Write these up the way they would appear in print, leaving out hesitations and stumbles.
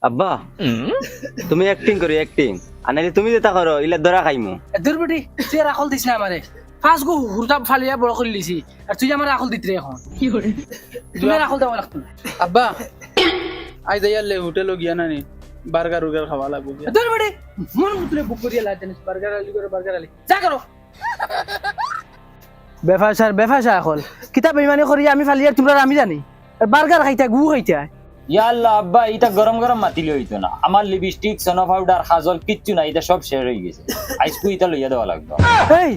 আব্বা তুমি অ্যাক্টিং করি অ্যাক্টিং আনালি তুমি যেটা করো ইলা ধরা খাইমু দূর বেটি তুই আর আকল দিস না আমারে ফাঁস গো হুরতা ফালিয়া বড় করে লিছি আর তুই আমার আকল দিত রে এখন কি করে তুমি আর আকল দেওয়া লাগতো আব্বা আই যাইয়ালে হোটেল গিয়া নানি বার্গার উর্গার খাওয়া লাগবে দূর বেটি মন মুতলে বুক করিয়া লাই জানিস বার্গার আলি করে বার্গার আলি যা করো বেফাসার এখন কিতাব বেইমানি করি আমি ফালিয়া তোমরা আমি জানি আর বার্গার খাইতা গু খাইতা ইয়াল্লা আব্বা এটা গরম গরম মাতিলে হইতো না আমার লিপস্টিক সোনা পাউডার খাজল কিচ্ছু না এটা সব শেষ হয়ে গেছে আইসকু এটা লইয়া দেওয়া লাগবে এই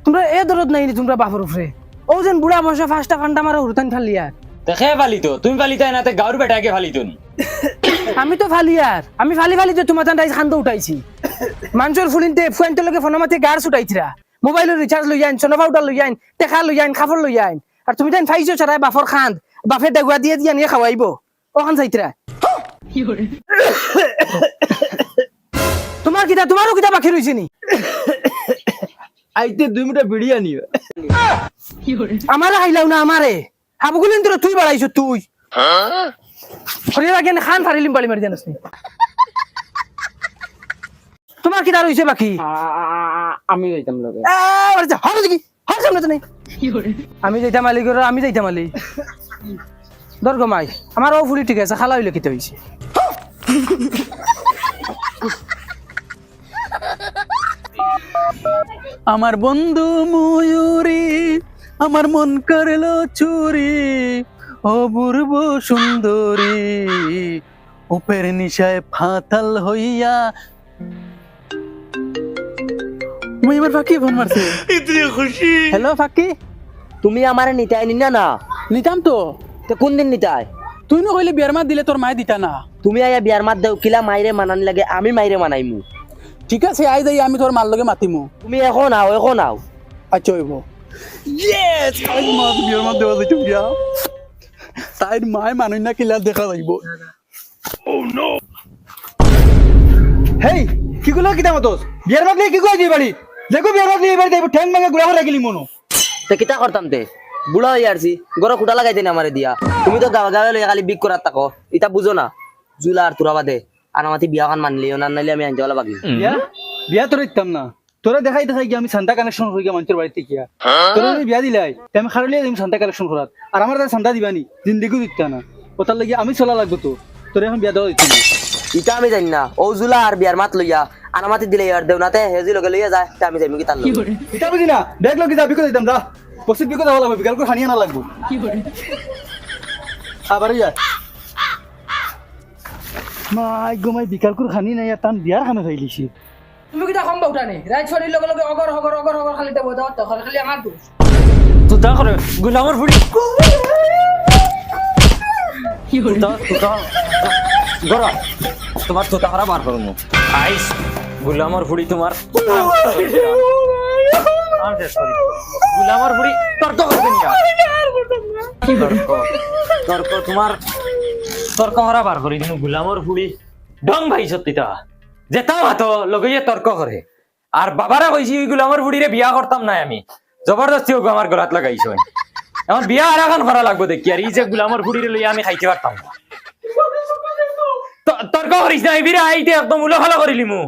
তোমরা এ দরদ নাই নি তোমরা বাপর উপরে ও যেন বুড়া মশা ফাস্টা ফান্ডা মারা হুরতান ফালিয়া দেখে ফালিতো তুমি ফালিতা না তে গাউর বেটাকে ফালিতো নি আমি তো ফালিয়ার আমি ফালি তো তোমার তাই খান্দ উঠাইছি মানুষের ফুলিনতে ফুয়াইতে লগে ফোন মাতে গাড় ছুটাইছিরা মোবাইলের রিচার্জ লই আইন সোনা পাউডার লই আইন টেকা লই আইন খাফর লই আইন আর তুমি তাই ফাইছো ছাড়া বাফর খান্দ বাফে ডেগুয়া দিয়ে দিয়া নিয়ে খাওয়াইবো ওখান চাইতরা তোমারও কিতা বাকি রইছে নি আইতে 2 মিনিট বিড়িয়া নিও আমারে খাইলাও না আমারে হাবগুলিন তোরা তুই বাড়াইছো তুই শরীর আগে খান ফারিলিম বালি মারি জানাস নি তোমার কিতা রইছে বাকি আমি যাইতাম লগে হর দেখি হর সামনে তো নেই আমি যাইতাম আলি করে আমি যাইতাম আলি দর্গ মাই আমার ও ফুলি ঠিক আছে খালা হইলে কিতা হইছে আমার বন্ধু ময়ূরী আমার মন করলো চুরি অপূর্ব সুন্দরী উপের নিশায় ফাতাল হইয়া মুই এবার ফাঁকি ফোন মারছে ইতনি খুশি হ্যালো ফাকি তুমি আমারে নিতাই নিনা না নিতাম তো কোন দিন নিতাই তুই না কইলে বিয়ার মাত দিলে তোর মায় দিতা না তুমি আয়া বিয়ার মাত দেও কিলা মাইরে মানানি লাগে আমি মাইরে মানাইমু ঠিক আছে আই যাই আমি তোর মার লগে মাতিমু তুমি এখন আও আচ্ছা হইব ইয়েস আই মাত বিয়ার মাত দেওয়া যাইতো বিয়া তাইর মায় মানুষ না কিলা দেখা যাইব ও নো হেই কি গুলো কিতা মতস বিয়ার মাত কি কই দি বাড়ি দেখো বিয়ার মাত এবারে দেব ঠ্যাং ভাঙা গুড়া করে গেলি মনো তে কিতা করতাম তে বুড়া হই আরছি গড় খুঁটা লাগাইতে না আমারে দিয়া তুমি তো গাওয়া লইয়া খালি বিক করাত তাকো ইতা বুঝো না জুলা আর তুরা বাদে আনামাতি বিয়া কান মানলি না নাইলে আমি আনতে বাকি বিয়া বিয়া তোরে দিতাম না তোরা দেখাই কি আমি সান্তা কানেকশন হই গিয়া মানুষের বাড়িতে কিয়া তোরা যদি বিয়া দিলাই তে আমি খারলিয়া আমি সান্তা কানেকশন করাত আর আমার তার সান্তা দিবানি জিন্দেগি দিতা না ওটার লাগি আমি চলা লাগবো তো তোরে এখন বিয়া দেওয়া দিত না ইটা আমি জানি না ও জুলা আর বিয়ার মাত লইয়া আনামাতি দিলে আর দেওনাতে হেজি লগে লইয়া যায় তে আমি যাইমু কি তার লগে এটা বুঝি না দেখলো কি যাবি কই দিতাম যা পসিদ বিকো যাওয়া লাগবে বিকাল করে খানিয়া না লাগবো আবার ইয়া মাই গোমাই বিকাল করে খানি না ইয়া তান বিয়ার খানা খাইলিছি তুমি কিতা কম বাউটা নেই রাইট শরীর লগে লগে অগর খালি দেব দাও তো খালি আমার দোষ তো তা করে গুলামর ফুড়ি কি হল গরা তোমার তোতা করা বার করমু আইস গুলামর ফুড়ি তোমার গুলামর ফুড়ি তর্ক করবে না তর্ক তোমার তর্ক করা বার করি দিন গুলামর ফুড়ি ডং ভাই সত্যিটা যেতাম হাতো লগে তর্ক করে আর বাবারা কইছি ওই গুলামর ফুড়িরে বিয়া করতাম না আমি জবরদস্তি ওগো আমার গলাত লাগাইছো এখন বিয়া আর এখন করা লাগবো দেখি আর এই যে গুলামর ফুড়িরে লইয়া আমি খাইতে পারতাম না তর্ক করিস না বিরা আইতে একদম উলো খালা করিলি মু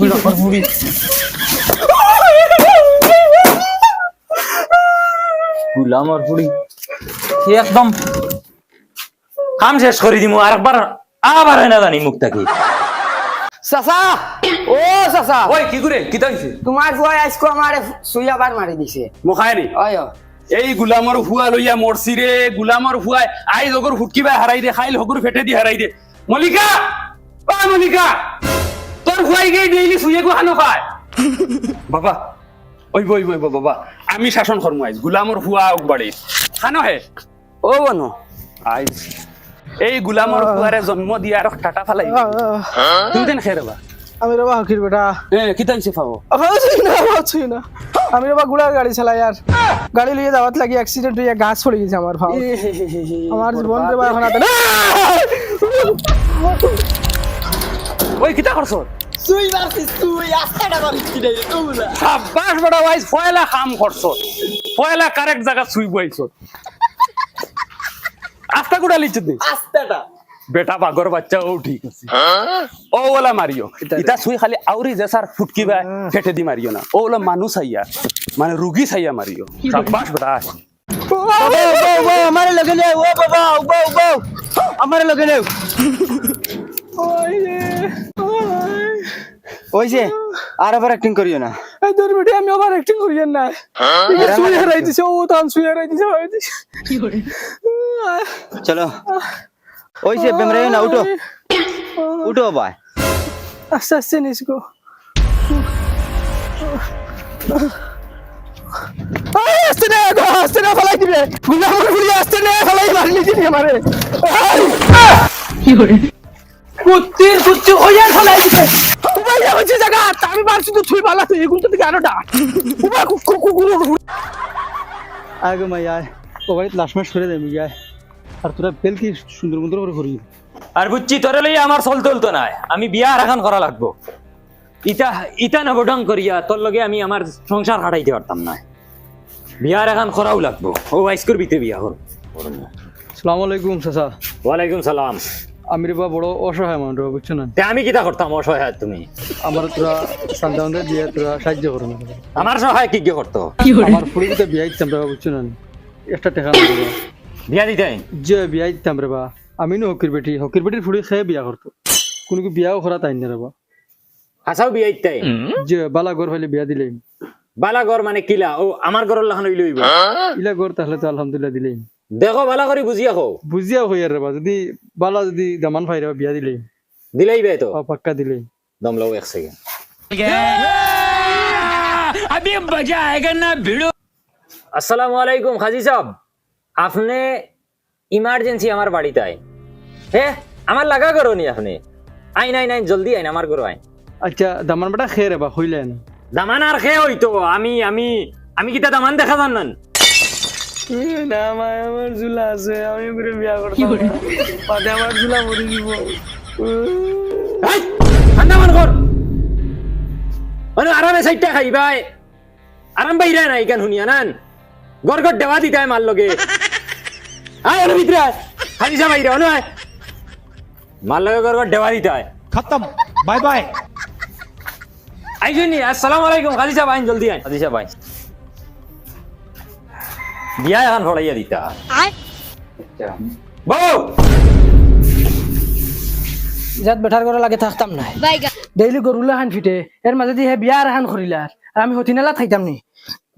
গুলামর ফুড়ি গুলামর ফুড়ি কি একদম কাম শেষ করে দিমু আর একবার আবার না জানি মুখ থাকি চাচা ও চাচা ওই কি করে কি তাইছে তোমার ফুয়াই আজকে আমার সুইয়াবার মারি দিছে মুখায়নি অয় এই গুলামর ফুয়া লইয়া মরছি রে গুলামর ফুয়াই আই জগর ফুটকি বাই হারাই দে খাইল হগুর ফেটে দি হারাই দে মলিকা ও মলিকা তোর ফুয়াই গই ডেইলি সুইয়ে গো হানো খায় বাবা ওই বই বই বাবা আমি শাসন করমু আইজ গুলামর ফুয়া বাড়ি খানো হে ও বনো আইজ এই গুলামর ফুয়ারে জন্ম দিয়া আর টাটা ফালাই তুই দেন খেরবা আমি রে বাকির বেটা কি তাইছে পাবো আছুই না আমি রে গুড়ার গাড়ি চালাই আর গাড়ি লিয়ে যাওয়াত লাগি অ্যাক্সিডেন্ট হইয়া গাছ পড়ে গেছে আমার ভাও আমার জীবন রে এখন আতে ওই কিতা করছ সুই মারছিস তুই আস্তাটা মারিস কি রে তোমরা সাব্বাস বড় ভাই পয়লা কাম করছ পয়লা কারেক্ট জায়গা সুই বইছ আস্তা গুড়া লিছ তুই আস্তাটা বেটা বাগর বাচ্চা ও ঠিক আছে ও ওলা মারিও ইতা সুই খালি আউরি যে স্যার ফুটকিবা ফেটে দি মারিও না ও ওলা মানুষ আইয়া মানে রুগী চাইয়া মারিও সাব্বাস বেটা আমার লগে নেও ও বাবা আমার লগে নেও ওই যে আর আবার অ্যাক্টিং করিও না এই তোর বেটি আমি আবার অ্যাক্টিং করিয়েন না শুয়ে হারাই দিছে ও তো শুয়ে হারাই দিছে কি করে চলো ওই যে বেমরে না উঠো উঠো ভাই আস্তে আস্তে নিসকো আস্তে না ফলাই দিবে গুলামর ফুলি আস্তে না ফলাই মারলি দিবি আমারে কি করে কুত্তি হইয়া ফলাই দিবে উবাই হচ্ছে জায়গা আমি মারছি তো তুই বালা তুই এগুন তো দিকে আরোটা উবা কুকুর আগে মাই আয় ও বাড়িতে লাশ মাস সরে দেয় মিয়ায় আর তোরা বেল কি সুন্দর মন্দির করে করি আর বুঝছি তোরে লইয়া আমার চল চলতো না আমি বিয়া এখন করা লাগবো ইটা নবডং করিয়া তোর লগে আমি আমার সংসার হাঁটাইতে পারতাম না বিয়ার এখন করাও লাগবো ও আইস করবি তুই বিয়া কর সালাম আলাইকুম চাচা ওয়ালাইকুম সালাম আমি রে বা বড় অসহায় মানুষ বুঝছো না তে আমি কিতা করতাম অসহায় তুমি আমার তোরা সন্তানদের দিয়ে তোরা সাহায্য করো না আমার সহায় কি কি করতো আমার ফুড়িতে বিয়া দিতাম রে বুঝছো না একটা টাকা না বিয়া দিতে যে বিয়া দিতাম রে বা আমি নো হকির বেটির ফুড়ি খেয়ে বিয়া করতো কোনো কি বিয়াও করা তাই না রে বা আসাও বিয়া দিতে যে বালা ঘর হইলে বিয়া দিলেই বালা ঘর মানে কিলা ও আমার ঘরের লাখান হইলে হইব ইলা ঘর তাহলে তো আলহামদুলিল্লাহ দিলেই দেখো বালা করে বুঝিয়া খো বুঝিয়া হই আর রে বা যদি বালা যদি দামান ফাই রে বিয়া দিলেই দিলেই বে তো পাক্কা দিলেই দম লও এক সেকেন্ড আসসালামু আলাইকুম খাজি সাহেব আপনি ইমার্জেন্সি আমার বাড়িতে আইন হে আমার লাগা করো নি আপনি আইন আইন আইন জলদি আইন আমার ঘর আইন আচ্ছা দামান বেটা খেয়ে রে বা হইলে না দামান আর খেয়ে হইতো আমি আমি আমি কিতা দামান দেখা যান না না আমার ঝুলা আছে আমি করে বিয়া করতাম পাতে আমার ঝুলা মরে দিব ঠান্ডা মান কর মানে আরামে সাইডটা খাইবাই আরাম বাইরা নাই কেন শুনিয়া নান গড় গড় দেওয়া দিতে মার লগে আয় ওর ভিতরে আয় খালি যা বাইরে অন আয় মার লগে গড় গড় দেওয়া দিতে আয় खत्म बाय बाय আইজনি আসসালামু আলাইকুম খালি যা বাইন জলদি আয় খালি যা বাইন বিয়া এখন ফড়াইয়া দিতা বউ যাত বেঠার করে লাগে থাকতাম না ডেইলি গরুলা খান ফিটে এর মাঝে দিয়ে বিয়া আর খান করিলার আর আমি হতিনালা থাকতাম নি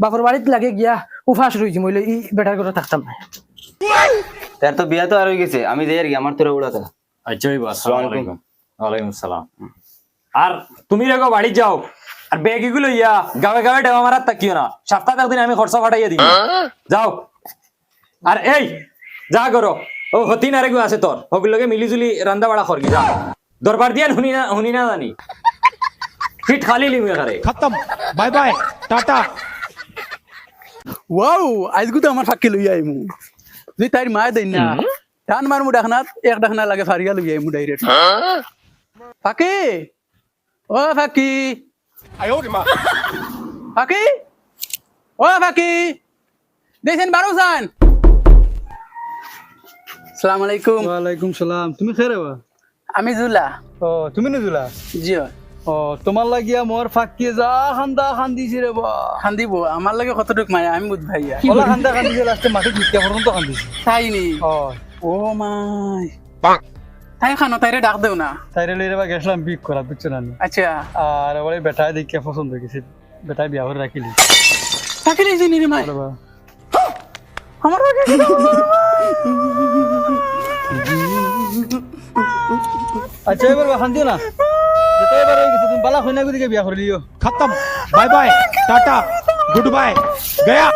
বাপর বাড়িতে লাগে গিয়া উফাস রইছি মইলে ই বেটার করে থাকতাম না তার তো বিয়া তো আর হয়ে গেছে আমি যাই আর কি আমার তোরা উড়াতে আচ্ছা আসসালামু আলাইকুম ওয়ালাইকুম সালাম আর তুমি রেগো বাড়ি যাও আর ব্যাগ এগুলো ইয়া গাবে গাবে ডেবা মারার তাকিও না সপ্তাহে একদিন আমি খরচা ফাটাইয়া দিই যাও আর এই যা করো ও হতি না রেগু আছে তোর ওগুলোকে মিলিজুলি রান্দা বাড়া করবি যা দরবার দিয়া শুনি না জানি ফিট খালি লিমু এখানে खत्म बाय बाय टाटा ওয়াও আজগু তো আমার ফাঁকি লই আইমু যদি তাইর মায় দেই না টান মারমু ডাকনাত এক ডাকনা লাগে ফারিয়া লই আইমু ডাইরেক্ট ফাঁকি ও ফাঁকি ফাঁকি ও ফাঁকি দেখেন বারোসান আসসালামু আলাইকুম ওয়ালাইকুম সালাম তুমি খেরে বা আমি জুলা ও তুমি না জুলা জি ও তোমার লাগিয়া মোর ফাঁকি যা খান্দা খান্দিছি রে বা খান্দিব আমার লাগে কতটুক মায়া আমি বুঝ ভাইয়া ওলা খান্দা খান্দিছে লাস্টে মাটি ঢুকিয়া পর্যন্ত খান্দিছি তাই নি ও মাই তাই খানো তাইরে ডাক দেও না তাইরে লইরে বা গেছলাম বিক করা বুঝছ না আচ্ছা আর ওরে বেটা দেখিয়া পছন্দ হইছে বেটা বিয়া করে রাখিলি রাখিলি নি মাই আমার আচ্ছা এবার বাখান দিও না যেটা এবার হয়ে গেছে তুমি বালা হই না দিকে বিয়া করে লিও खत्म bye bye tata goodbye गया